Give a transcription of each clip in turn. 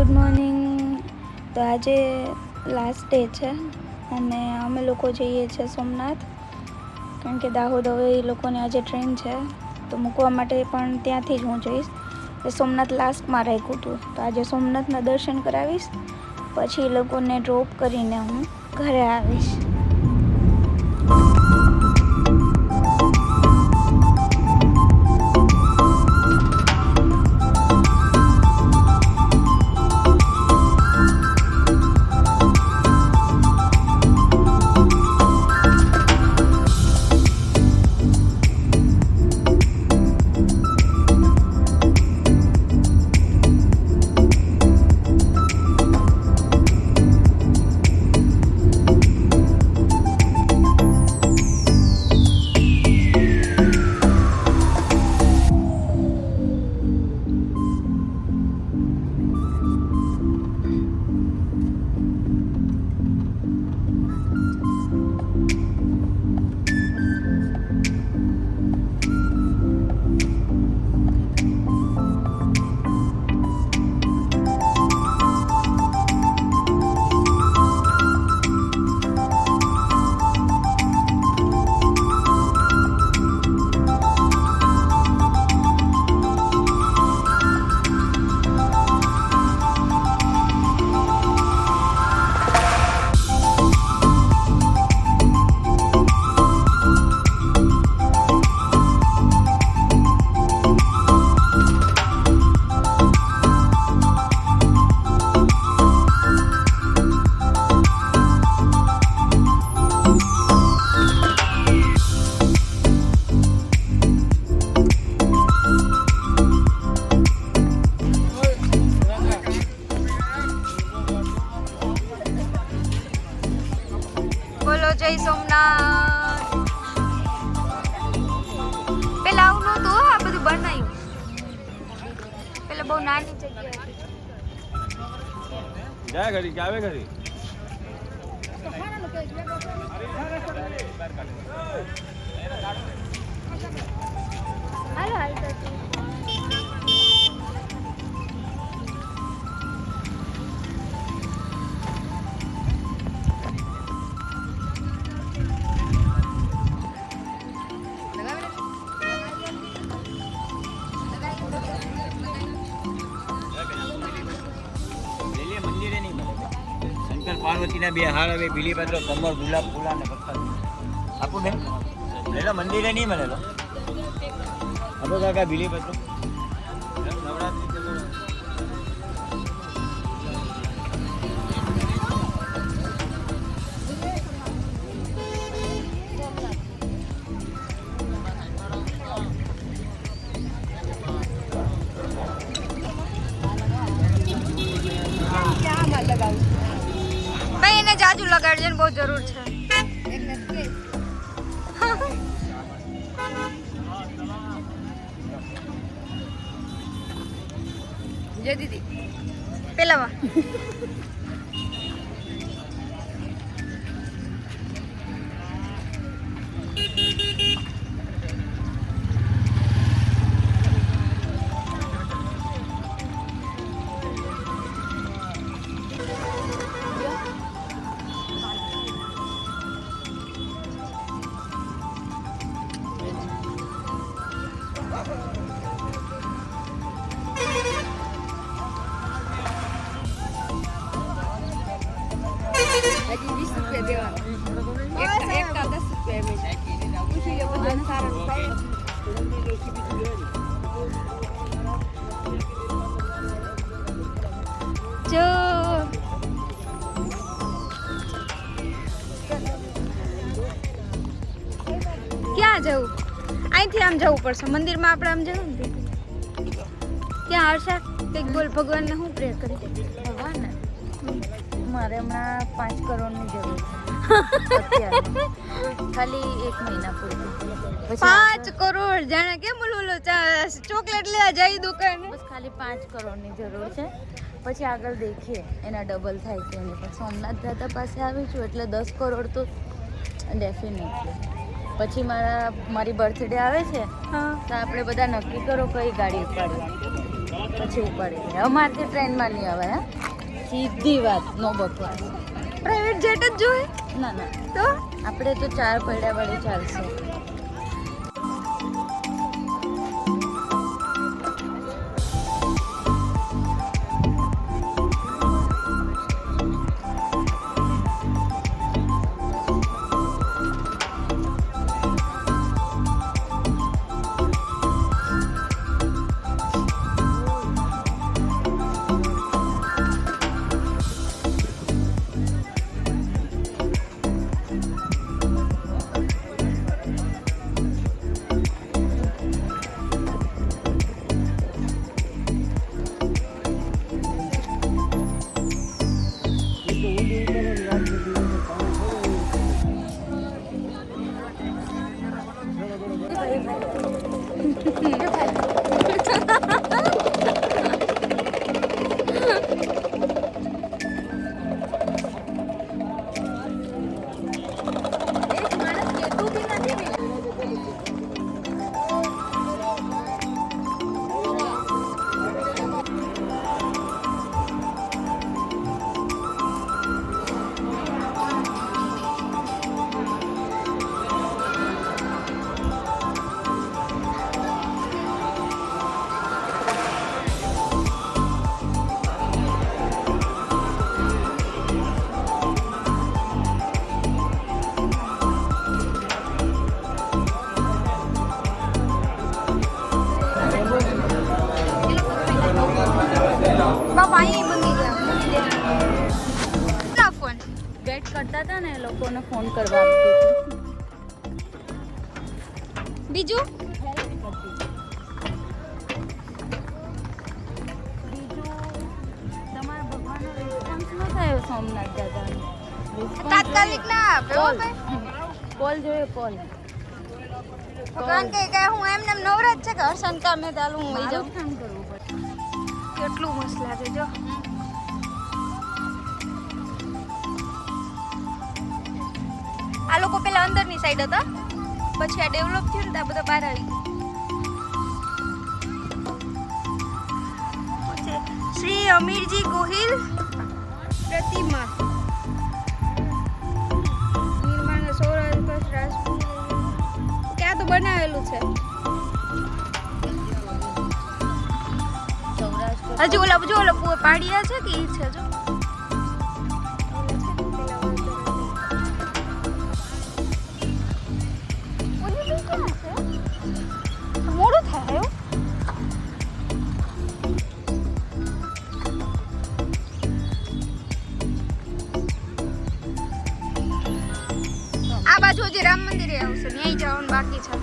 Good morning. તો આજે last day છે અને અમે લોકો જઈએ છીએ સોમનાથ, કારણ કે દાહોદ હવે એ લોકોને આજે ટ્રેન છે તો મૂકવા માટે પણ ત્યાંથી જ હું જઈશ. એ સોમનાથ લાસ્ટમાં રાખ્યું હતું, તો આજે સોમનાથના દર્શન કરાવીશ, પછી એ લોકોને ડ્રોપ કરીને હું ઘરે આવીશ. જય સોમનાથ. પેલા આવું નહોતું, આ બધું બનાવ્યું. પેલા બહુ નાની જગ્યા હતી. જાય ઘડી કે આવે ઘડી. હાલો હાલ તો પાર્વતીના બે હાર હવે બીલીપત્ર કમર ગુલાબ ફૂલા ને પથ્થર આપું બેન લેલો મંદિરે નહીં મળેલો આપો કાકા બીલીપત્ર જાજુ લગાડજે ને, બહુ જરૂર છે. જય દીદી પેલામાં જો ક્યાં જવું? અહીંથી આમ જવું પડશે મંદિરમાં. આપણે આમ જવું ને ક્યાં હર્ષા કંઈક બોલ. ભગવાનને હું પ્રે કરી ભગવાનને મારે હમણાં 5 કરોડની જરૂર છે ખાલી 1 મહિના પૂરતી. 5 કરોડ જાણે કેમ બોલો ચોકલેટ લેવા જઈ દુકાન. બસ ખાલી 5 કરોડની જરૂર છે, પછી આગળ દેખીએ એના ડબલ થાય કે નહીં. પણ સોમનાથ દાદા પાસે આવી છું એટલે 10 કરોડ તો ડેફિનેટલી. પછી મારી બર્થડે આવે છે તો આપણે બધા નક્કી કરો કઈ ગાડી ઉપાડવી. પછી ઉપાડી લે. અમારથી ટ્રેનમાં નહીં આવે હે, સીધી વાત, નો બકવાસ. પ્રાઇવેટ જેટ જ જોઈએ ના ના, તો આપણે તો 4 પૈડા વાળી ચાલશે. બાપા અહીં બંધી ગયા ફોન વેટ કરતા હતા ને, એ લોકોને ફોન કરવા આપતી હતી. બીજું તમારા ભગવાનનો રિસ્પોન્સ ન થયો સોમનાથ દાદાનો. તાત્કાલિક ના આપે હો કઈ. કોલ જોયો, કોલ. કારણ કે હું એમને નવરાજ છે કે હર્ષન કામે ચાલુ હું વહી જાઉં. કામ કરવું પડે. કેટલું મસ્ત લાગે જો. આ લોકો પેલા અંદરની સાઈડ હતા, પછી આ ડેવલપ થયું ને આ બધા બહાર આવી ગયા. શ્રી અમીરજી ગોહિલ પ્રતિમા નિર્માણ સૌરાષ્ટ્ર રાજપુર ક્યાં તો બનાવેલું છે. સૌરાષ્ટ્ર હજુ ઓલા જો ઓલા પાડિયા છે કે ઈ છે જો. મોડું થાય હો. આ બાજુ જે રામ મંદિરે આવશે ત્યાં જવાનું બાકી છે.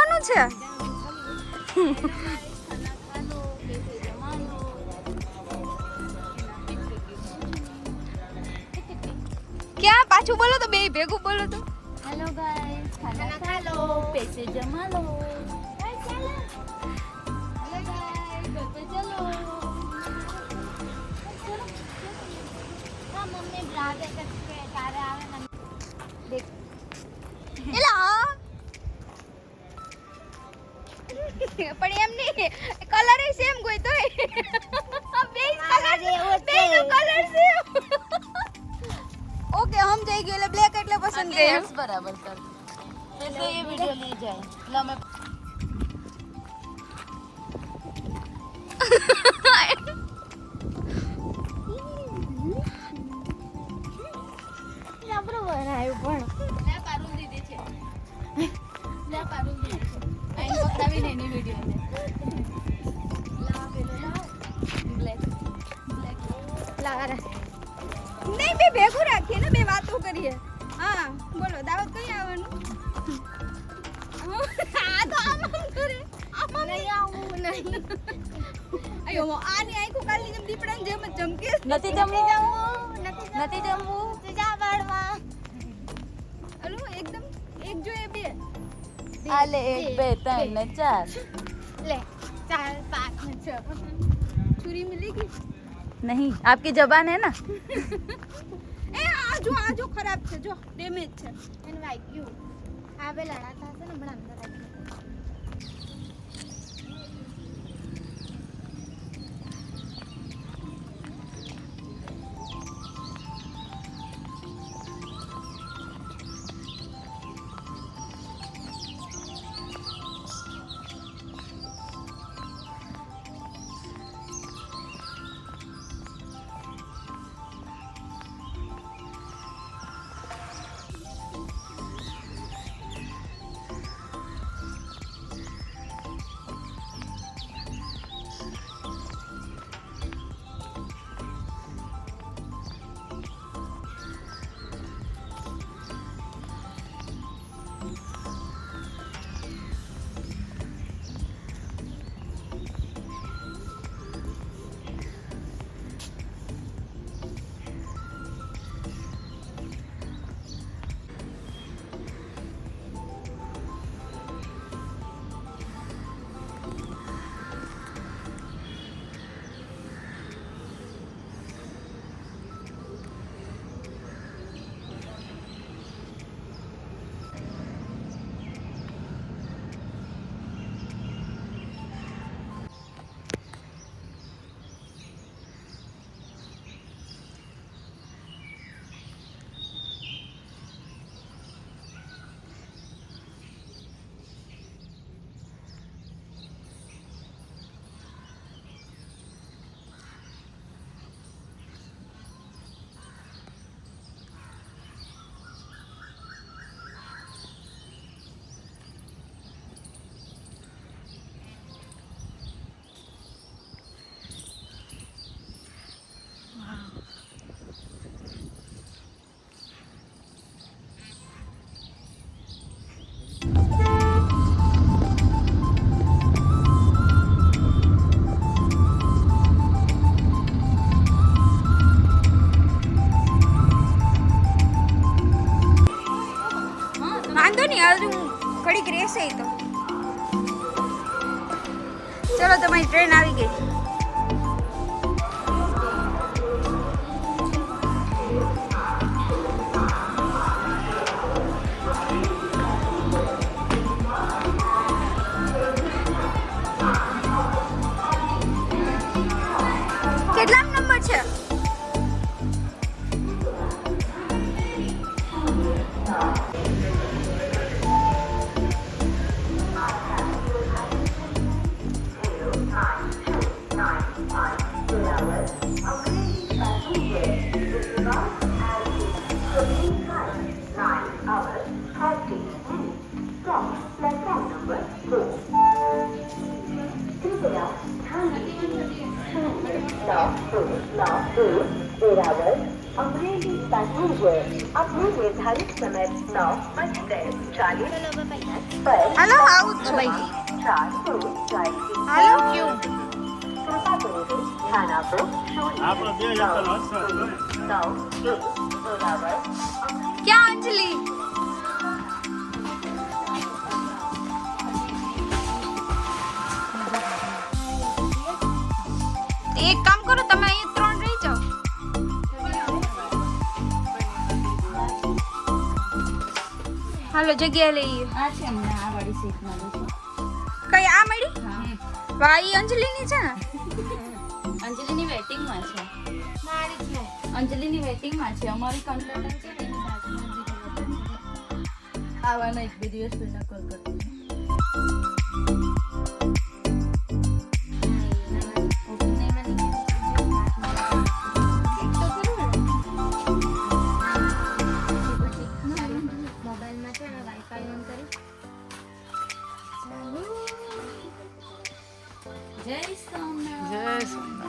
જવાનું છે? ક્યાં પાછું બોલો તો બે ભેગું બોલો તો. हेलो गाइस खाना खा लो पैसे जमा लो हेलो गाइस घर पे चलो हाँ मम्मी ब्रादे करके तारे आवे ना देख એલા પણ એમ નહીં કલર સેમ કોઈ તોય બે કલર સેમ. ઓકે હમ જઈ ગયો એટલે બ્લેક એટલે પસંદ आगे કર્યો. हंस बराबर कर तो ये वीडियो ली जाए लो मैं આપણો બનાવ્યું પણ લે પારુલ દીદી છે લે પારુલ દીદી છે આઈ પકડાવી ને એની વિડિયો ને લા પેલો લા બ્લેક લારા નહીં બે ભેગું રાખીએ ને બે વાતો કરીએ. હા બોલો દાવત કઈ આવવાનું? આ તો આમ કરે આમ નહીં આવું નહીં. અયો આની આંખો કાલની જેમ દીપડાની જેમ જ ચમકે. નથી જમવું નથી જમવું જા વાળવા હલો એકદમ એક જોઈએ બે આલે 1 2 3 ને 4 લે 4 5 ને 6 छुरी मिलेगी नहीं आपकी जबान है ना એ આ જો ખરાબ છે જો ડેમેજ છે એને વાગ્યું આ બે લડાતા હશે ને હમણાં અંદર આવી વાંધો નહીં હજુ ઘડીક રહેશે ઈ તો. ચલો તમારી ટ્રેન આવી ગઈ. કેટલા નંબર છે? Last 8 hours, Amreli હાલો આવું જ છું હાલો ક્યું ક્યાં અંજલિ એક કામ કરો તમે અહીંયા 3 રહી જાઓ હાલો જગ્યા લઈએ આ છે અમને આ વાળી સીટ મળી છે કઈ આ મળી હા ભાઈ અંજલિની છે ને અંજલિની વેટિંગમાં છે મારી છે અંજલિની વેટિંગમાં છે અમારી કન્સલ્ટન્ટ છે તેની બાજુમાં આવવાના 1-2 દિવસ પહેલા કોલ કરજો મોબાઈલમાં છે ને વાઈફાઈ ઓન કરી જય સોમનાથ જય સોમનાથ